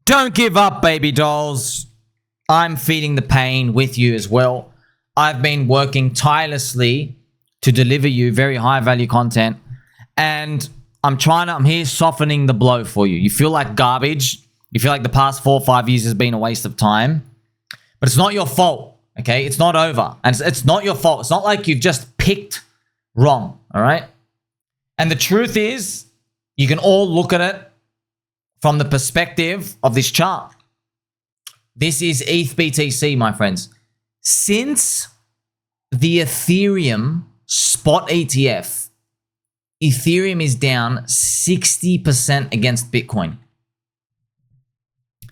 Don't give up, baby dolls. I'm feeling the pain with you as well. I've been working tirelessly to deliver you very high value content, and I'm here softening the blow for you. You feel like garbage. You feel like the past 4 or 5 years has been a waste of time, but it's not your fault. Okay, it's not over, and it's not your fault. It's not like you've just picked wrong. All right, and the truth is, you can all look at it from the perspective of this chart. This is ETH BTC, my friends. Since the Ethereum spot ETF, Ethereum is down 60% against Bitcoin.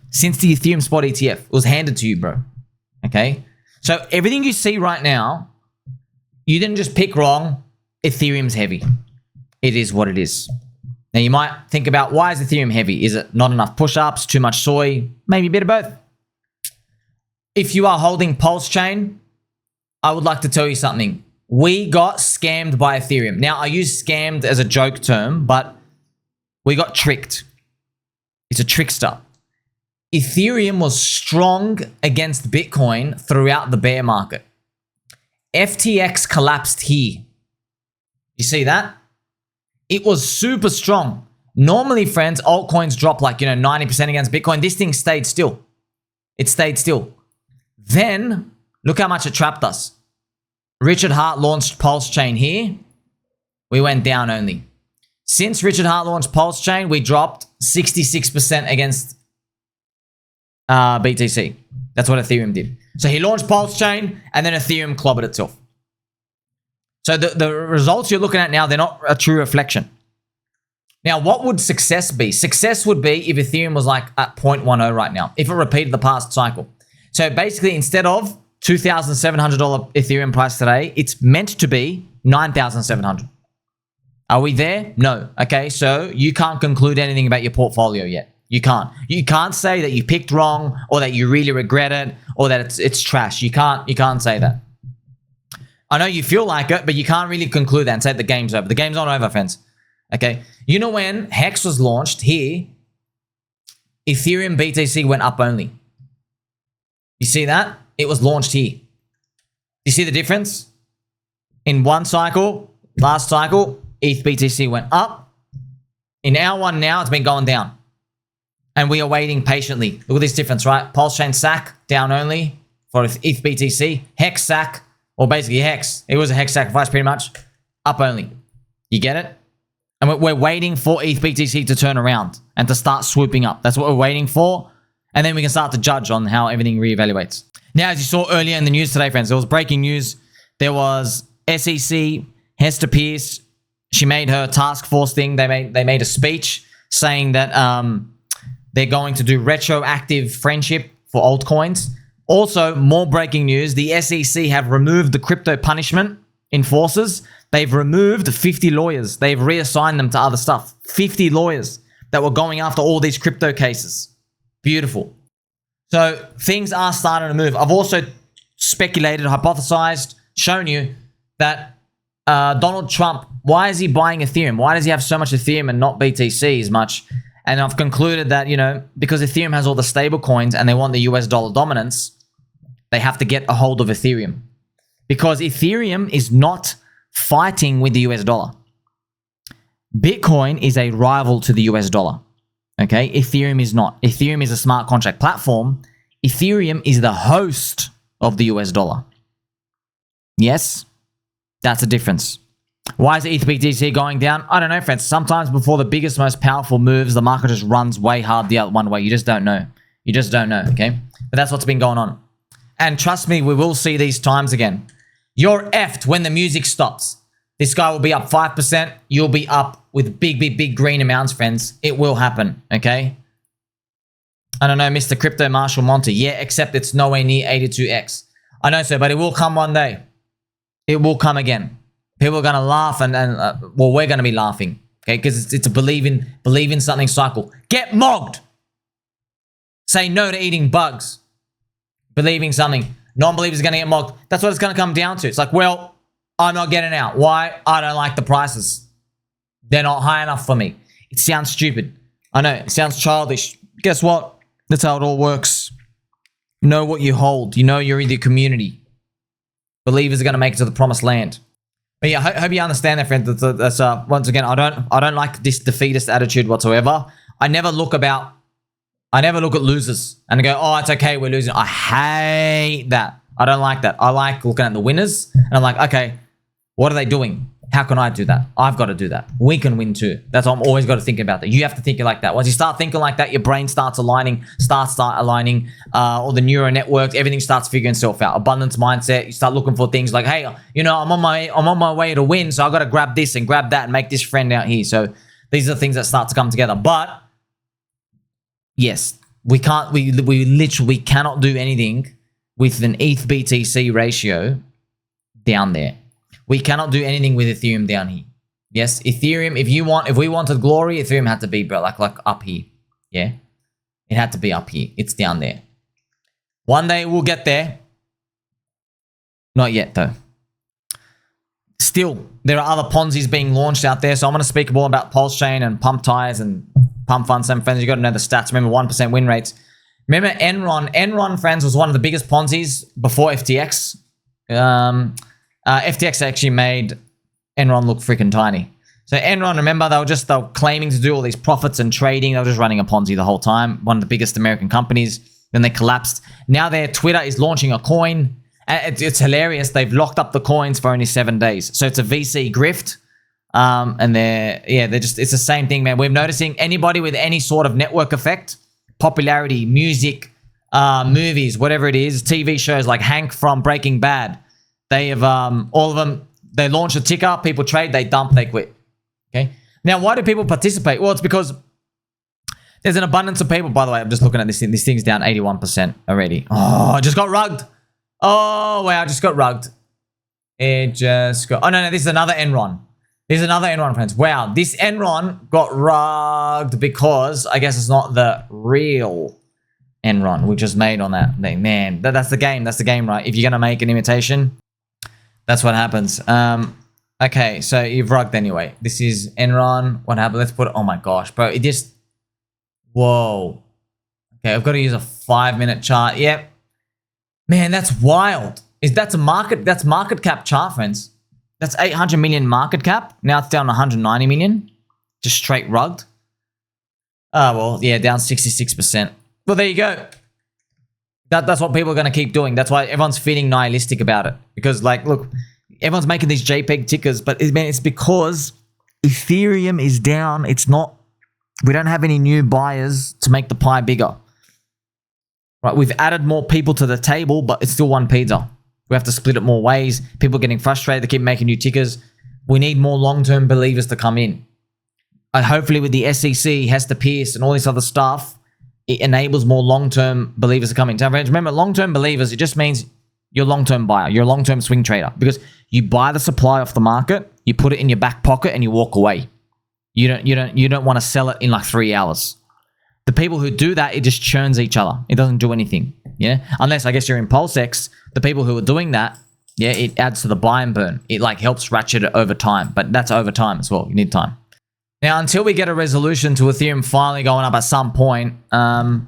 Since the Ethereum spot ETF, it was handed to you, bro. Okay? So everything you see right now, you didn't just pick wrong. Ethereum's heavy. It is what it is. Now, you might think about, why is Ethereum heavy? Is it not enough push-ups, too much soy? Maybe a bit of both. If you are holding PulseChain, I would like to tell you something. We got scammed by Ethereum. Now, I use scammed as a joke term, but we got tricked. It's a trickster. Ethereum was strong against Bitcoin throughout the bear market. FTX collapsed here. You see that? It was super strong. Normally, friends, altcoins drop like, 90% against Bitcoin. This thing stayed still. It stayed still. Then, look how much it trapped us. Richard Hart launched PulseChain here. We went down only. Since Richard Hart launched PulseChain, we dropped 66% against BTC. That's what Ethereum did. So he launched PulseChain, and then Ethereum clobbered itself. So the results you're looking at now, they're not a true reflection. Now, what would success be? Success would be if Ethereum was like at 0.10 right now, if it repeated the past cycle. So basically, instead of $2,700 Ethereum price today, it's meant to be $9,700. Are we there? No. Okay, so you can't conclude anything about your portfolio yet. You can't. You can't say that you picked wrong, or that you really regret it, or that it's trash. You can't say that. I know you feel like it, but you can't really conclude that and say the game's over. The game's not over, friends. Okay? You know, when HEX was launched here, Ethereum BTC went up only. You see that? It was launched here. You see the difference? In one cycle, last cycle, ETH BTC went up. In our one now, it's been going down. And we are waiting patiently. Look at this difference, right? PulseChain SAC, down only for ETH BTC. HEX SAC, or basically HEX. It was a HEX sacrifice pretty much. Up only. You get it? And we're waiting for ETH BTC to turn around and to start swooping up. That's what we're waiting for. And then we can start to judge on how everything reevaluates. Now, as you saw earlier in the news today, friends, there was breaking news. There was SEC, Hester Peirce. She made her task force thing. They made a speech saying that they're going to do retroactive friendship for altcoins. Also, more breaking news. The SEC have removed the crypto punishment enforcers. They've removed 50 lawyers. They've reassigned them to other stuff. 50 lawyers that were going after all these crypto cases. Beautiful. So things are starting to move. I've also speculated, hypothesized, shown you that Donald Trump, why is he buying Ethereum? Why does he have so much Ethereum and not BTC as much? And I've concluded that, because Ethereum has all the stable coins and they want the US dollar dominance, they have to get a hold of Ethereum. Because Ethereum is not fighting with the US dollar. Bitcoin is a rival to the US dollar. Okay, Ethereum is not. Ethereum is a smart contract platform. Ethereum is the host of the US dollar. Yes, that's a difference. Why is ETH BTC going down? I don't know, friends. Sometimes before the biggest, most powerful moves, the market just runs way hard the other one way. You just don't know. You just don't know, okay? But that's what's been going on. And trust me, we will see these times again. You're effed when the music stops. This guy will be up 5%. You'll be up with big green amounts, friends. It will happen, okay? I don't know, Mr. Crypto Marshall Monty. Yeah, except it's nowhere near 82x. I know, sir, but it will come one day. It will come again. People are going to laugh and we're going to be laughing, okay? Because it's a believe in something cycle. Get mogged. Say no to eating bugs. Believing something. Non-believers are going to get mogged. That's what it's going to come down to. It's like, well, I'm not getting out. Why? I don't like the prices. They're not high enough for me. It sounds stupid. I know. It sounds childish. Guess what? That's how it all works. Know what you hold. You know you're in the community. Believers are going to make it to the promised land. But yeah, I hope you understand that, friend. That's once again, I don't like this defeatist attitude whatsoever. I never look at losers and go, oh, it's okay, we're losing. I hate that. I don't like that. I like looking at the winners and I'm like, okay, what are they doing? How can I do that? I've got to do that. We can win too. That's what I'm always got to think about that. You have to think like that. Once you start thinking like that, your brain starts aligning, all the neural networks, everything starts figuring itself out. Abundance mindset. You start looking for things like, hey, you know, I'm on my way to win, so I got to grab this and grab that and make this friend out here. So these are the things that start to come together. But yes, we literally cannot do anything with an ETH BTC ratio down there. We cannot do anything with Ethereum down here. Yes, Ethereum, if we wanted glory, Ethereum had to be, bro, like up here. Yeah. It had to be up here. It's down there. One day we'll get there. Not yet though. Still, there are other Ponzi's being launched out there. So I'm going to speak more about PulseChain and PumpTires and Pump Fund. Some friends, you got to know the stats. Remember 1% win rates. Remember Enron. Enron, friends, was one of the biggest Ponzi's before FTX. FTX actually made Enron look freaking tiny. So Enron, remember, they were claiming to do all these profits and trading. They were just running a Ponzi the whole time. One of the biggest American companies. Then they collapsed. Now their Twitter is launching a coin. It's hilarious. They've locked up the coins for only 7 days. So it's a VC grift. And it's the same thing, man. We're noticing anybody with any sort of network effect, popularity, music, movies, whatever it is, TV shows like Hank from Breaking Bad. They have, all of them, they launch a ticker, people trade, they dump, they quit. Okay. Now, why do people participate? Well, it's because there's an abundance of people. By the way, I'm just looking at this thing. This thing's down 81% already. Oh, I just got rugged. Oh, wow, I just got rugged. It just got, oh, no, this is another Enron. This is another Enron, friends. Wow, this Enron got rugged because I guess it's not the real Enron we just made on that thing. Man, that's the game. That's the game, right? If you're going to make an imitation, that's what happens. Okay, so you've rugged anyway. This is Enron. What happened? Let's put it. Oh my gosh, bro. It just. Whoa. Okay, I've got to use a 5-minute chart. Yep. Man, that's wild. That's market cap chart, friends. That's 800 million market cap. Now it's down 190 million. Just straight rugged. Oh, well, yeah, down 66%. Well, there you go. That's what people are going to keep doing. That's why everyone's feeling nihilistic about it. Because, like, look, everyone's making these JPEG tickers, but it's because Ethereum is down. It's not, we don't have any new buyers to make the pie bigger. Right, we've added more people to the table, but it's still one pizza. We have to split it more ways. People are getting frustrated. They keep making new tickers. We need more long-term believers to come in. And hopefully with the SEC, Hester Pierce, and all this other stuff, it enables more long-term believers to come in. Remember, long-term believers, it just means you're a long-term buyer. You're a long-term swing trader because you buy the supply off the market, you put it in your back pocket, and you walk away. You don't want to sell it in like 3 hours. The people who do that, it just churns each other. It doesn't do anything. Yeah, unless I guess you're in PulseX, the people who are doing that, yeah, it adds to the buy and burn. It like helps ratchet it over time, but that's over time as well. You need time. Now, until we get a resolution to Ethereum finally going up at some point, I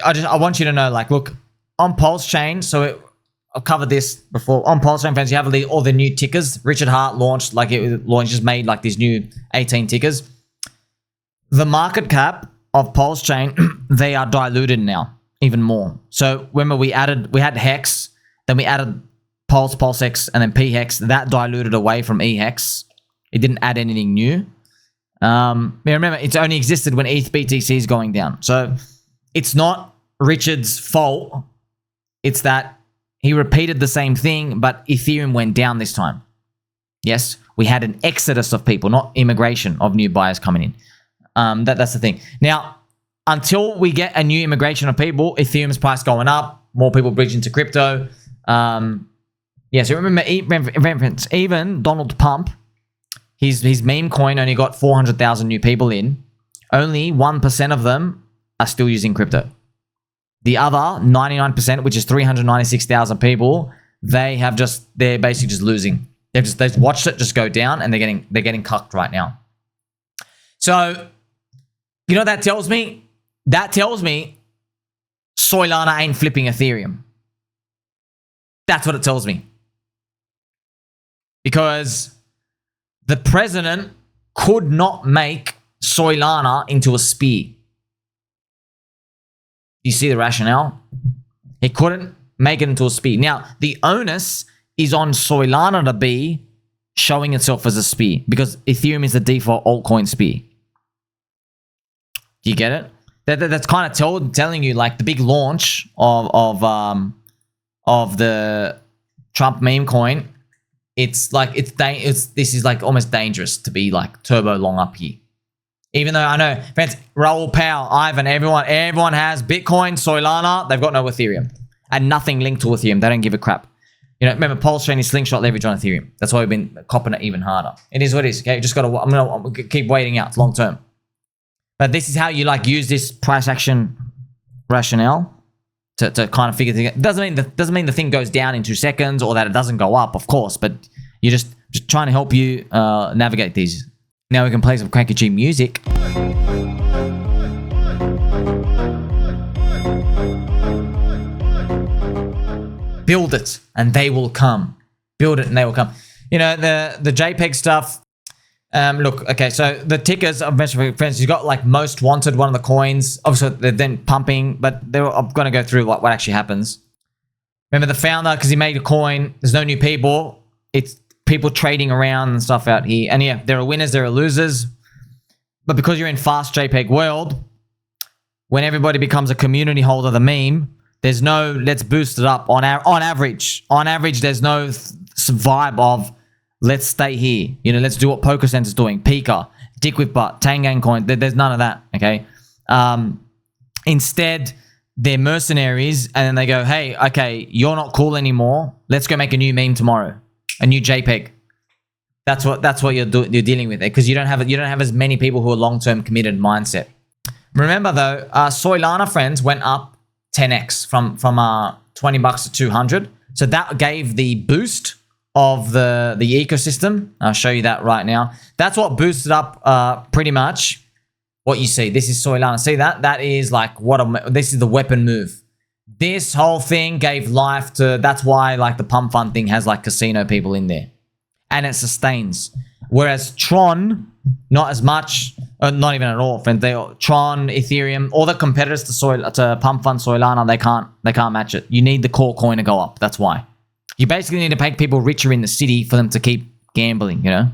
want you to know, like, look, on PulseChain, I've covered this before. On PulseChain, friends, you have all the new tickers. Richard Hart launched, just made like these new 18 tickers. The market cap of PulseChain, they are diluted now even more. So remember, we had HEX, then we added PulseX, and then PHEX. That diluted away from EHEX. It didn't add anything new. Remember, it's only existed when ETH BTC is going down. So it's not Richard's fault. It's that he repeated the same thing, but Ethereum went down this time. Yes, we had an exodus of people, not immigration of new buyers coming in. That's the thing. Now, until we get a new immigration of people, Ethereum's price going up, more people bridging to crypto. So remember, even Donald Pump, his meme coin only got 400,000 new people in. Only 1% of them are still using crypto. The other 99%, which is 396,000 people, they're basically just losing. They've watched it just go down, and they're getting cucked right now. So, you know what that tells me? that tells me Soylana ain't flipping Ethereum. That's what it tells me. Because the president could not make Soylana into a spear. You see the rationale? He couldn't make it into a spear. Now, the onus is on Soylana to be showing itself as a spear because Ethereum is the default altcoin spear. Do you get it? That's kind of telling you like the big launch of the Trump meme coin. It's like this is like almost dangerous to be like turbo long up here. Even though I know, friends, Raul, Powell, Ivan, everyone has Bitcoin, Soylana. They've got no Ethereum and nothing linked to Ethereum. They don't give a crap. You know, remember, PulseChain is slingshot leverage on Ethereum. That's why we've been copping it even harder. It is what it is. Okay, you just gotta. I'm gonna keep waiting out. It's long term. But this is how you like use this price action rationale to kind of figure things out. Doesn't mean the thing goes down in 2 seconds or that it doesn't go up, of course. But you're just trying to help you navigate these. Now we can play some Cranky G music. Build it and they will come. Build it and they will come. You know, the JPEG stuff. Look, okay, so the tickers I've mentioned for friends, you've got like most wanted, one of the coins. Obviously, they're then pumping, but I'm going to go through what actually happens. Remember the founder, because he made a coin, there's no new people. It's people trading around and stuff out here. And yeah, there are winners, there are losers. But because you're in fast JPEG world, when everybody becomes a community holder of the meme, there's no let's boost it up on average. On average, there's no vibe of let's stay here. You know, let's do what Poker Center's doing. Pika, Dick with Butt, Tangang Coin. There's none of that, okay? Instead, they're mercenaries and then they go, hey, okay, you're not cool anymore. Let's go make a new meme tomorrow. A new JPEG. That's what you're dealing with there because you don't have as many people who are long-term committed mindset. Remember though, Soylana friends went up 10x from $20 to 200. So that gave the boost of the ecosystem. I'll show you that right now. That's what boosted up pretty much what you see. This is Soylana. See that? That is like this is the weapon move. This whole thing gave life to, that's why like the pump fund thing has like casino people in there. And it sustains. Whereas Tron, not as much, not even at all, friends. Tron, Ethereum, all the competitors to pump fund Soylana, they can't match it. You need the core coin to go up. That's why. You basically need to make people richer in the city for them to keep gambling, you know?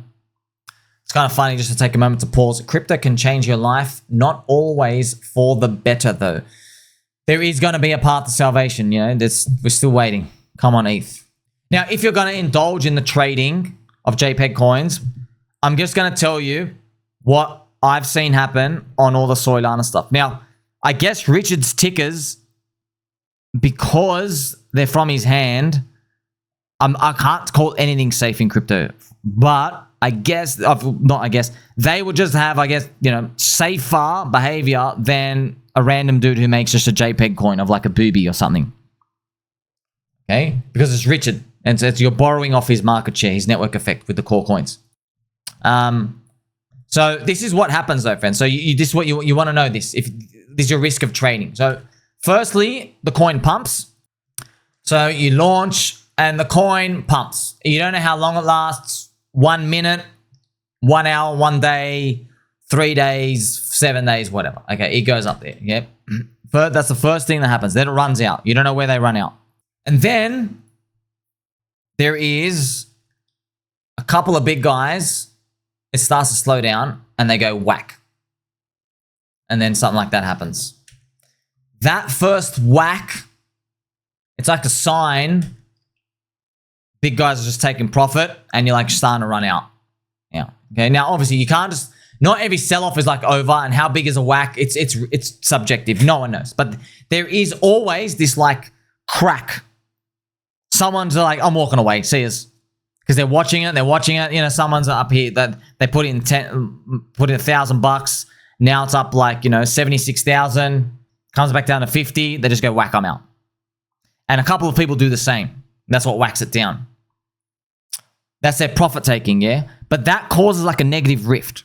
It's kind of funny just to take a moment to pause. Crypto can change your life, not always for the better though. There is going to be a path to salvation, you know? We're still waiting. Come on, ETH. Now, if you're going to indulge in the trading of JPEG coins, I'm just going to tell you what I've seen happen on all the Soylana stuff. Now, I guess Richard's tickers, because they're from his hand, I can't call anything safe in crypto, but they would just have, you know, safer behavior than a random dude who makes just a JPEG coin of like a booby or something. Okay? Because it's Richard. And so you're borrowing off his market share, his network effect with the core coins. So this is what happens though, friends. So this is what you want to know this. If this is your risk of trading. So firstly, the coin pumps. So you launch and the coin pumps. You don't know how long it lasts. 1 minute, 1 hour, 1 day, 3 days, 7 days, whatever. Okay, it goes up there. Yep. That's the first thing that happens. Then it runs out. You don't know where they run out. And then there is a couple of big guys. It starts to slow down and they go whack. And then something like that happens. That first whack, it's like a sign. Big guys are just taking profit and you're like starting to run out. Yeah. Okay. Now, obviously you can't just, not every sell-off is like over, and how big is a whack? It's subjective. No one knows. But there is always this like crack. Someone's like, I'm walking away. See us. Because they're watching it. You know, someone's up here that they put in $1,000. Now it's up like, you know, 76,000. Comes back down to 50. They just go whack, I'm out. And a couple of people do the same. That's what whacks it down. That's their profit taking, yeah? But that causes like a negative rift.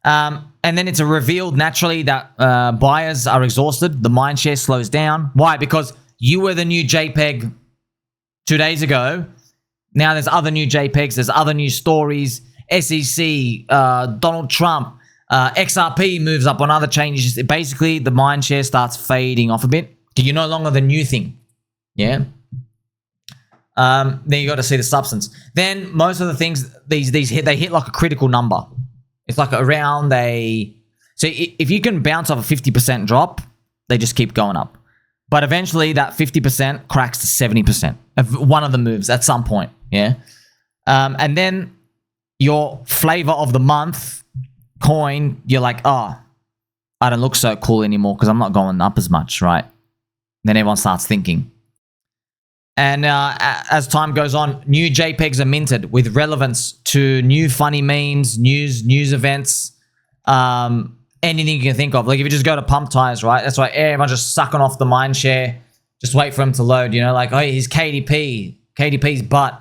And then it's a revealed naturally that buyers are exhausted. The mind share slows down. Why? Because you were the new JPEG 2 days ago. Now there's other new JPEGs. There's other new stories. SEC, Donald Trump, XRP moves up on other changes. Basically, the mind share starts fading off a bit. You're no longer the new thing. Yeah. Then you got to see the substance. Then most of the things they hit like a critical number. It's like around so if you can bounce off a 50% drop, they just keep going up. But eventually that 50% cracks to 70% of one of the moves at some point. Yeah. And then your flavor of the month coin, you're like, oh, I don't look so cool anymore because I'm not going up as much, right? Then everyone starts thinking. And as time goes on, new JPEGs are minted with relevance to new funny memes, news events, anything you can think of. Like if you just go to PumpTires, right? That's why everyone's just sucking off the mind share. Just wait for him to load, you know, like, oh, he's KDP's butt,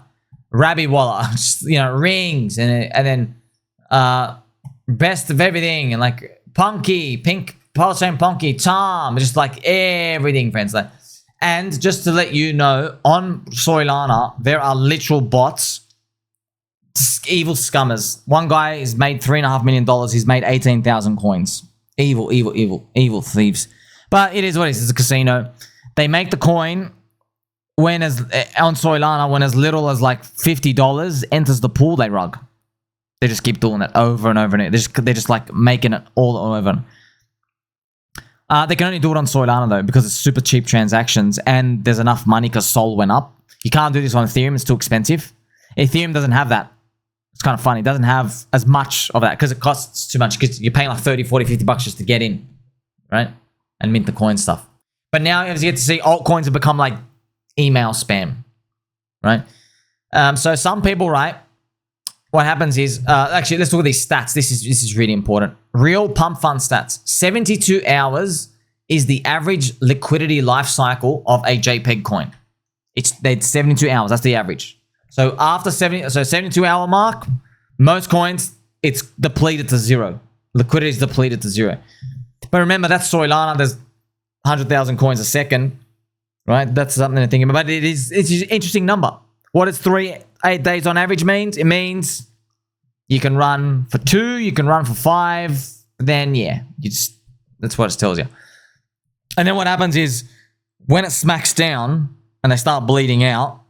Rabbi Wallah, just, you know, rings, and then best of everything, and like Punky, Pink, PulseChain Punky, Tom, just like everything, friends. Like, and just to let you know, on Soylana, there are literal bots, evil scummers. One guy has made $3.5 million. He's made 18,000 coins. Evil thieves. But it is what it is. It's a casino. They make the coin on Soylana when as little as like $50 enters the pool, they rug. They just keep doing it over and over and over. They're just like making it all over. They can only do it on Soylana though because it's super cheap transactions and there's enough money because Sol went up. You can't do this on Ethereum. It's too expensive. Ethereum doesn't have that. It's kind of funny. It doesn't have as much of that because it costs too much because you're paying like 30, 40, 50 bucks just to get in, right? And mint the coin stuff. But now as you get to see, altcoins have become like email spam, right? So some people, right? What happens is, actually, let's look at these stats. This is really important. Real pump fund stats. 72 hours is the average liquidity life cycle of a JPEG coin. It's 72 hours. That's the average. So after 72 hour mark, most coins, it's depleted to zero. Liquidity is depleted to zero. But remember, that's Soylana. There's 100,000 coins a second, right? That's something to think about. But it's an interesting number. What does 8 days on average means? It means you can run for 2, you can run for 5, then yeah, that's what it tells you. And then what happens is when it smacks down and they start bleeding out,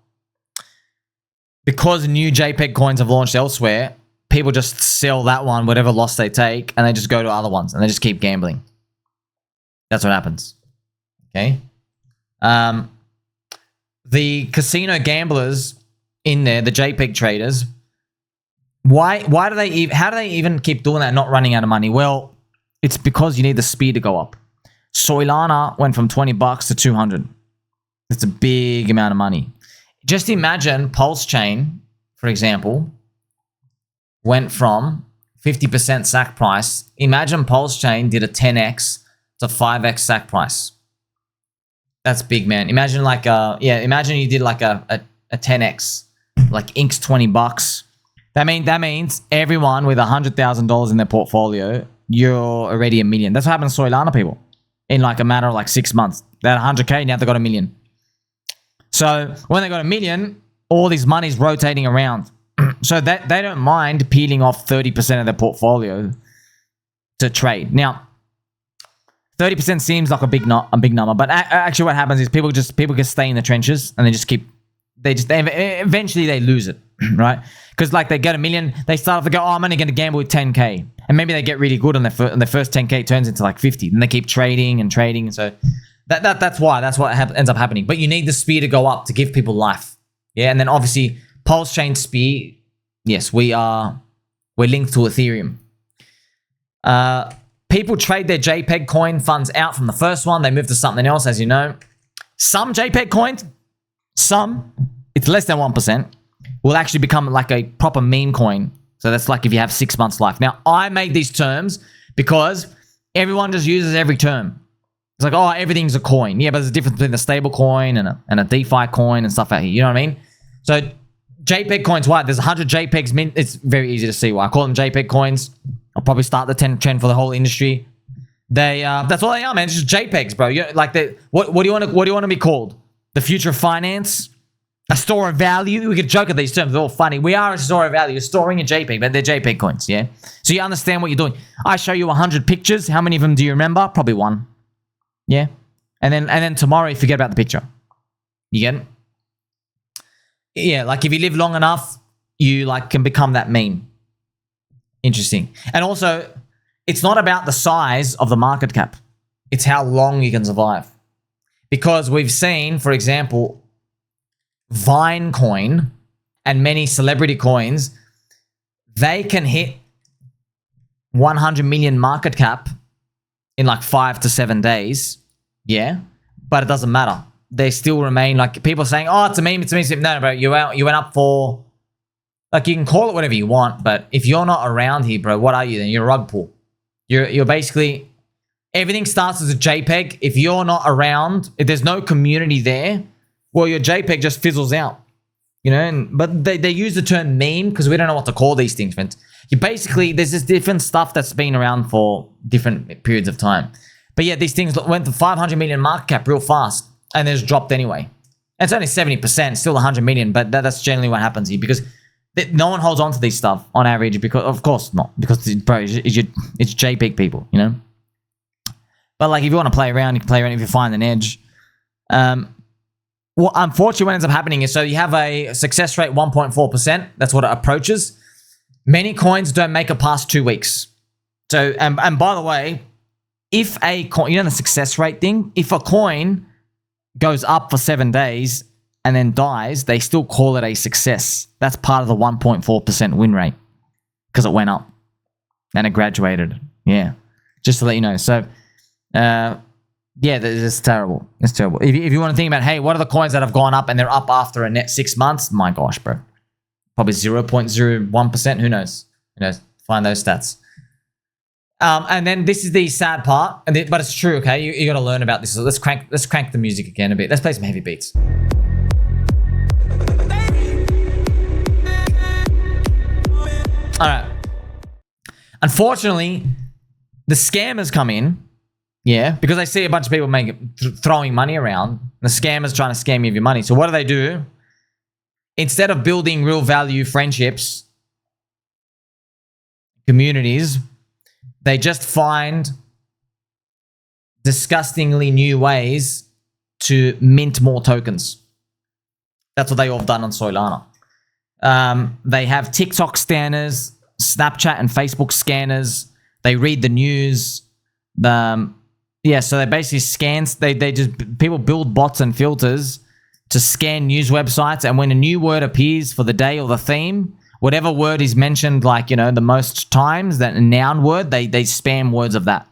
because new JPEG coins have launched elsewhere, people just sell that one, whatever loss they take, and they just go to other ones and they just keep gambling. That's what happens. Okay. The casino gamblers in there, the JPEG traders, how do they even keep doing that and not running out of money? Well, it's because you need the speed to go up. Soylana went from 20 bucks to 200. It's a big amount of money. Just imagine PulseChain, for example, went from 50% sack price. Imagine PulseChain did a 10x to 5x sack price. That's big, man. Imagine like imagine you did like a 10x, like Ink's 20 bucks. That means everyone with $100,000 in their portfolio, you're already $1 million. That's what happened to Soylana people in like a matter of like 6 months. They had 100K, now they got $1 million. So when they got $1 million, all this money's rotating around. So that they don't mind peeling off 30% of their portfolio to trade. Now, 30% seems like a big number, but actually what happens is people just stay in the trenches and eventually they lose it, right? Because like they get $1 million, they start off to go, oh, I'm only going to gamble with 10K. And maybe they get really good on their first 10K turns into like 50. Then they keep trading and trading. So that's what ends up happening. But you need the speed to go up to give people life. Yeah. And then obviously PulseChain speed. Yes, we're linked to Ethereum. People trade their JPEG coin funds out from the first one. They move to something else, as you know. Some JPEG coins, it's less than 1%, will actually become like a proper meme coin. So that's like if you have 6 months life. Now, I made these terms because everyone just uses every term. It's like, oh, everything's a coin. Yeah, but there's a difference between a stable coin and a DeFi coin and stuff out here. You know what I mean? So JPEG coins, why? There's 100 JPEGs mint. It's very easy to see why. I call them JPEG coins. I'll probably start the trend for the whole industry. They that's all they are, man. It's just JPEGs, bro. Like what do you want to be called? The future of finance? A store of value? We could joke at these terms. They're all funny. We are a store of value. You're storing a JPEG, but they're JPEG coins, yeah? So you understand what you're doing. I show you 100 pictures. How many of them do you remember? Probably one. Yeah? And then tomorrow you forget about the picture. You get it? Yeah, like if you live long enough, you like can become that meme. Interesting. And also, it's not about the size of the market cap. It's how long you can survive. Because we've seen, for example, Vine coin and many celebrity coins, they can hit 100 million market cap in like 5 to 7 days. Yeah, but it doesn't matter. They still remain like people saying, "Oh, it's a meme, it's a meme." No, bro, you went up for like you can call it whatever you want, but if you're not around here, bro, what are you then? You're a rug pull. You're basically everything starts as a JPEG. If you're not around, if there's no community there, well, your JPEG just fizzles out, you know. But they use the term meme because we don't know what to call these things, friends. You basically there's this different stuff that's been around for different periods of time. But yeah, these things went to 500 million market cap real fast, and then just dropped anyway. And it's only 70%, still 100 million, but that's generally what happens here because no one holds on to these stuff on average because, of course, not because bro, it's JPEG people, you know. But like, if you want to play around, you can play around if you find an edge. Well, unfortunately, what ends up happening is so you have a success rate 1.4%. That's what it approaches. Many coins don't make it past 2 weeks. So, and by the way, if a coin, you know the success rate thing, if a coin goes up for 7 days and then dies, they still call it a success. That's part of the 1.4% win rate because it went up and it graduated. Yeah, just to let you know. So, yeah, it's terrible. It's terrible. If you want to think about, hey, what are the coins that have gone up and they're up after a net 6 months? My gosh, bro. Probably 0.01%. Who knows? Who knows? Find those stats. And then this is the sad part, but it's true, okay? You got to learn about this. So let's crank the music again a bit. Let's play some heavy beats. All right. Unfortunately, the scammers come in, yeah, because I see a bunch of people throwing money around. The scammers trying to scam you of your money. So what do? Instead of building real value friendships, communities, they just find disgustingly new ways to mint more tokens. That's what they all have done on Soylana. They have TikTok scanners, Snapchat and Facebook scanners. They read the news. Yeah, so they basically scans. People build bots and filters to scan news websites, and when a new word appears for the day or the theme, whatever word is mentioned, like, you know, the most times, that noun word, they spam words of that.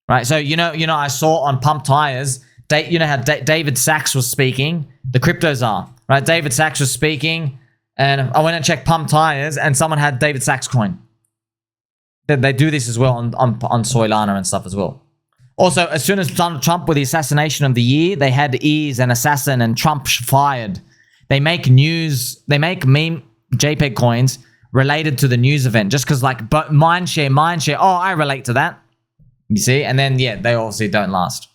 Right? So, you know, I saw on PumpTires, you know how David Sachs was speaking, the cryptos are, right? David Sachs was speaking, and I went and checked PumpTires, and someone had David Sachs coin. They do this as well on Soylana and stuff as well. Also, as soon as Donald Trump, with the assassination of the year, they had ears and assassin and Trump fired. They make news, they make meme JPEG coins related to the news event just because, like, but mindshare. Oh, I relate to that. You see? And then, yeah, they obviously don't last.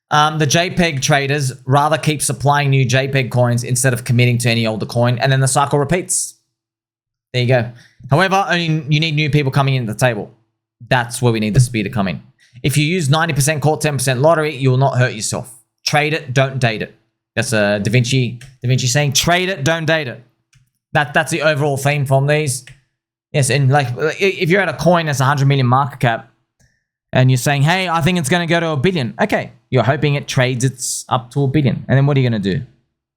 The JPEG traders rather keep supplying new JPEG coins instead of committing to any older coin, and then the cycle repeats. There you go. However, you need new people coming into the table. That's where we need the speed to come in. If you use 90% caught, 10% lottery, you will not hurt yourself. Trade it, don't date it. That's a Da Vinci saying, trade it, don't date it. That's the overall theme from these. Yes, and like if you're at a coin that's 100 million market cap and you're saying, hey, I think it's going to go to $1 billion. Okay, you're hoping it trades it's up to $1 billion. And then what are you going to do?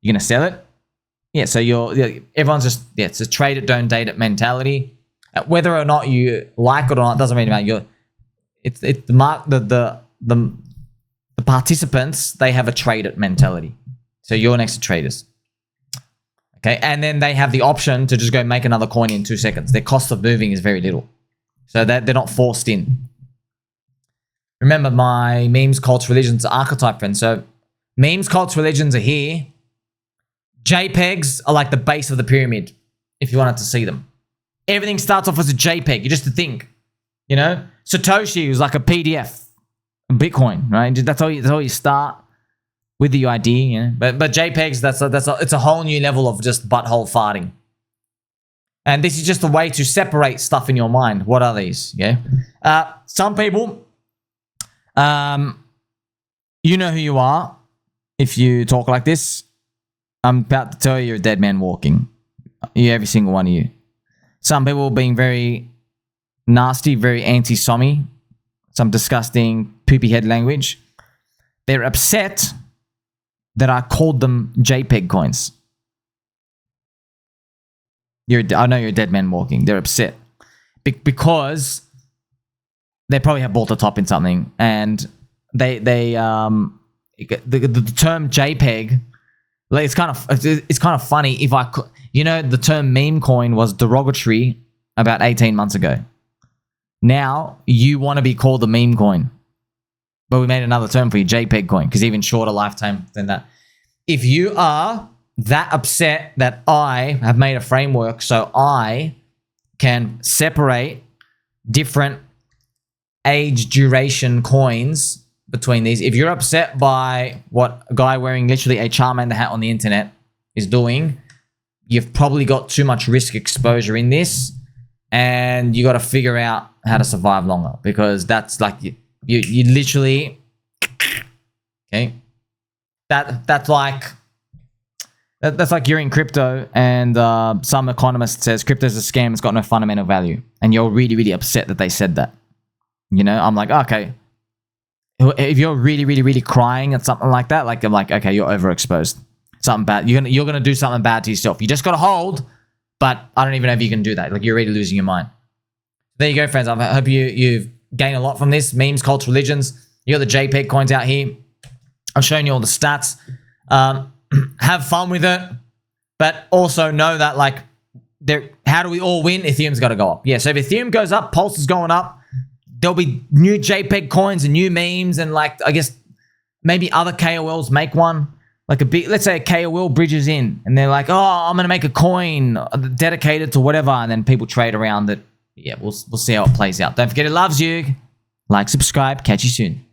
You're going to sell it? Yeah, so everyone's just, yeah, it's a trade it, don't date it mentality. Whether or not you like it or not, doesn't really matter. The participants, they have a trade it mentality. So you're next to traders. Okay, and then they have the option to just go make another coin in 2 seconds. Their cost of moving is very little. So they're not forced in. Remember, my memes, cults, religions, archetype, friends. So memes, cults, religions are here. JPEGs are like the base of the pyramid, if you wanted to see them. everything starts off as a JPEG. You just to think, you know, Satoshi was like a PDF, Bitcoin, right? That's how you start with the idea, you know. But JPEGs, it's a whole new level of just butthole farting. And this is just a way to separate stuff in your mind. What are these? Yeah. Some people, you know who you are if you talk like this. I'm about to tell you you're a dead man walking. You, every single one of you. Some people being very nasty, very anti-sommy. Some disgusting poopy head language. They're upset that I called them JPEG coins. I know you're a dead man walking. They're upset because they probably have bought the top in something, and the term JPEG, like, it's kind of funny. If I could, you know, the term meme coin was derogatory about 18 months ago. Now you want to be called a meme coin, but we made another term for you, JPEG coin, because even shorter lifetime than that. If you are that upset that I have made a framework so I can separate different age duration coins between these. If you're upset by what a guy wearing literally a Charmander hat on the internet is doing, you've probably got too much risk exposure in this, and you got to figure out how to survive longer, because that's like you literally, okay, that's like you're in crypto and some economist says crypto's a scam, it's got no fundamental value, and you're really, really upset that they said that. You know, I'm like, okay, if you're really, really, really crying at something like that, like, I'm like, okay, you're overexposed. Something bad. You're gonna do something bad to yourself. You just gotta hold, but I don't even know if you can do that. Like, you're already losing your mind. There you go, friends. I hope you've gained a lot from this. Memes, cults, religions. You got the JPEG coins out here. I'm showing you all the stats. Have fun with it, but also know that, like, how do we all win? Ethereum's got to go up. Yeah, so if Ethereum goes up, Pulse is going up. There'll be new JPEG coins and new memes, and, like, I guess maybe other KOLs make one. Like, let's say a KOL bridges in and they're like, oh, I'm going to make a coin dedicated to whatever, and then people trade around it. Yeah, we'll see how it plays out. Don't forget, it loves you. Like, subscribe. Catch you soon.